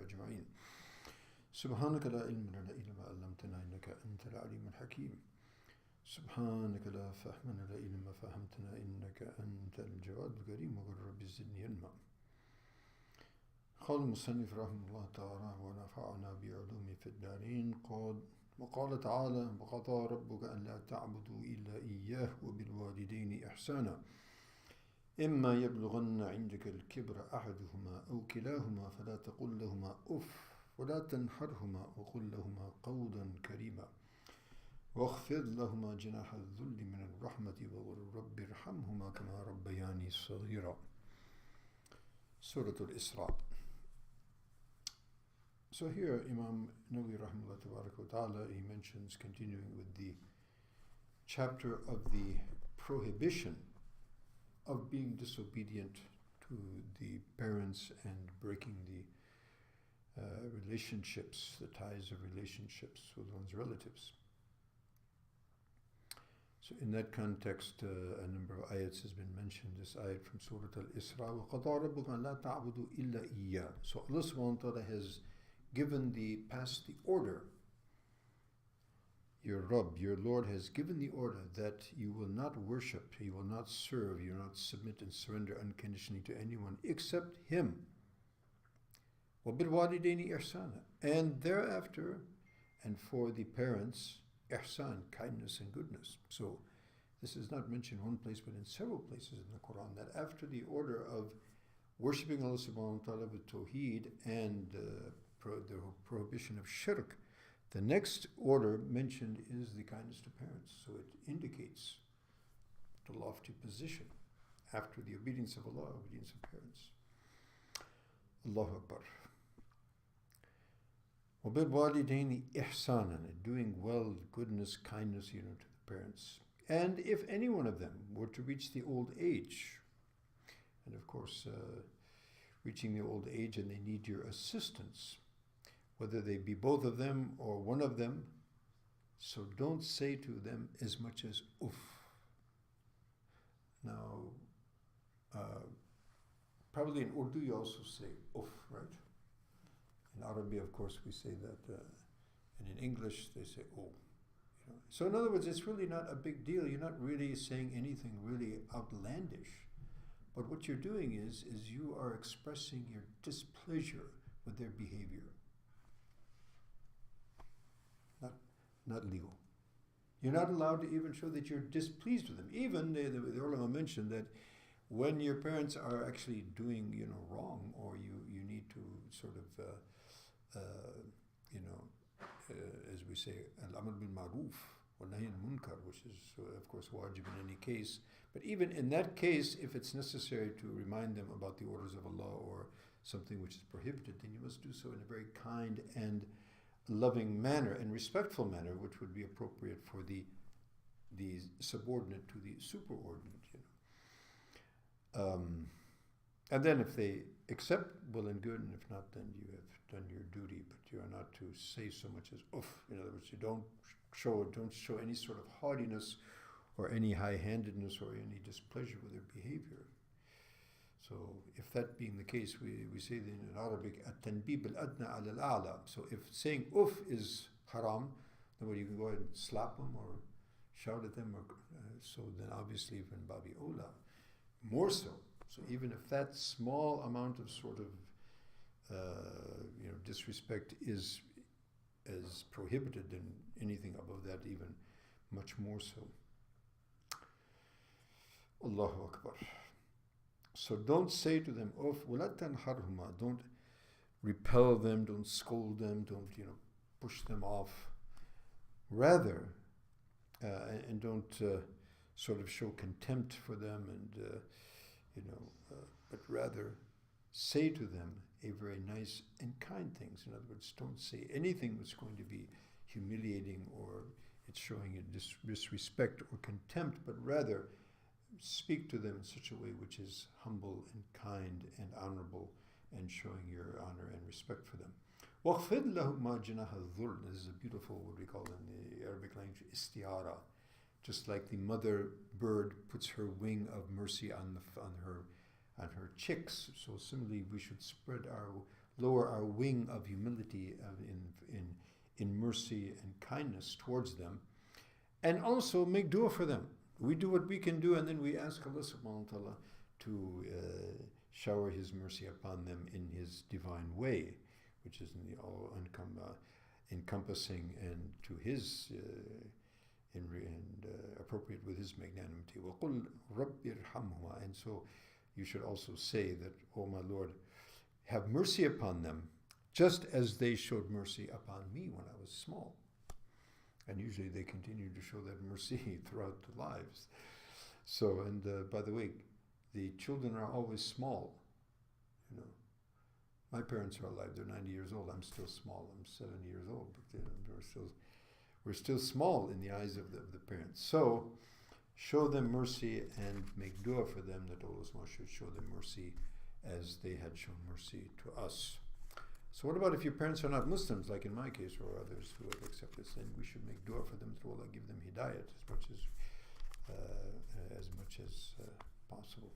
أجمعين. سبحانك لا علم لنا إلا ما علمتنا إنك أنت العليم الحكيم. سبحانك لا فهم لنا إلا ما فهمتنا إنك أنت الجواد الكريم وقل رب زدني علما. قال المصنف رحمه الله تعالى ونفعنا بعلومه في الدارين. وقال تعالى وقضى ربك ألا تعبدوا إلا إياه وبالوالدين إحسانا إما يبلغن عندك الكبر أحدهما أو كلاهما فلا تقل لهما أف ولا تنحرهما وقل لهما قولا كريما واخفض لهما جناح الذل من الرحمة وقل رب ارحمهما كما ربياني صغيرا. Surah Al-Isra. So here Imam Nawawi rahimahullah tabaraka wa ta'ala, he mentions, continuing with the chapter of the prohibition of being disobedient to the parents and breaking the relationships, the ties of relationships with one's relatives. So in that context, a number of ayats has been mentioned. This ayat from Surah Al-Isra, وَقَضَى رَبُّكَ أَن لَا تَعْبُدُوا إِلَّا إِيَّاهُ. So Allah subhanahu wa ta'ala has passed the order. Your Rabb, your Lord, has given the order that you will not worship, you will not serve, you will not submit and surrender unconditionally to anyone except Him. وَبِالْوَالِدَيْنِ إِحْسَانًا. And thereafter, and for the parents, ihsan, kindness and goodness. So this is not mentioned in one place, but in several places in the Quran, that after the order of worshipping Allah subhanahu wa ta'ala with tawheed and the prohibition of shirk, the next order mentioned is the kindness to parents. So it indicates the lofty position after the obedience of Allah, obedience of parents. Allahu Akbar. وَبِالْوَالِدَيْنِ إِحْسَانًا, doing well, goodness, kindness, to the parents. And if any one of them were to reach the old age, and of course, reaching the old age and they need your assistance, whether they be both of them or one of them, so don't say to them as much as uff. Now, probably in Urdu you also say uff, right? In Arabic, of course, we say that, and in English they say oh. So in other words, it's really not a big deal. You're not really saying anything really outlandish. But what you're doing is you are expressing your displeasure with their behavior. Not legal. You're not allowed to even show that you're displeased with them. Even the ulama mentioned that when your parents are actually doing wrong, or you need to sort of as we say, al-amr bil ma'ruf wa nahy anil munkar, which is of course wajib in any case. But even in that case, if it's necessary to remind them about the orders of Allah or something which is prohibited, then you must do so in a very kind and loving manner and respectful manner, which would be appropriate for the subordinate to the superordinate. And then if they accept, well and good, and if not, then you have done your duty, but you are not to say so much as uff. In other words, you don't show any sort of haughtiness or any high-handedness or any displeasure with their behavior. So if that being the case, we say in Arabic, at-tanbib al-adna al-a'la. So if saying uff is haram, then you can go ahead and slap them or shout at them, so then obviously even babi ola, more so. So even if that small amount of sort of disrespect is prohibited, then anything above that even much more so. Allahu Akbar. So don't say to them, وَلَا تَنْحَرْهُمَا, don't repel them, don't scold them, don't push them off. Rather, and don't sort of show contempt for them, and but rather say to them a very nice and kind things. In other words, don't say anything that's going to be humiliating or it's showing a disrespect or contempt, but rather speak to them in such a way which is humble and kind and honorable and showing your honor and respect for them. وَخْفِضْ لَهُمَا جَنَاحَ الذُّلِّ. This is a beautiful, what we call in the Arabic language, istiara. Just like the mother bird puts her wing of mercy on her chicks, so similarly we should spread our lower our wing of humility in mercy and kindness towards them, and also make dua for them. We do what we can do, and then we ask Allah subhanahu wa ta'ala to shower His mercy upon them in His divine way, which is in the all encompassing and to His appropriate with His magnanimity. وَقُلْ رَبِّ ارْحَمْهُمَا. And so you should also say that, "O my Lord, have mercy upon them, just as they showed mercy upon me when I was small." And usually they continue to show that mercy throughout their lives. So, and by the way, the children are always small. You know, my parents are alive; they're 90 years old. I'm still small. I'm 70 years old, but we're still small in the eyes of the parents. So, show them mercy and make dua for them that Allah should show them mercy as they had shown mercy to us. So what about if your parents are not Muslims, like in my case or others who have accepted sin? We should make dua for them that Allah give them hidayat as much as possible.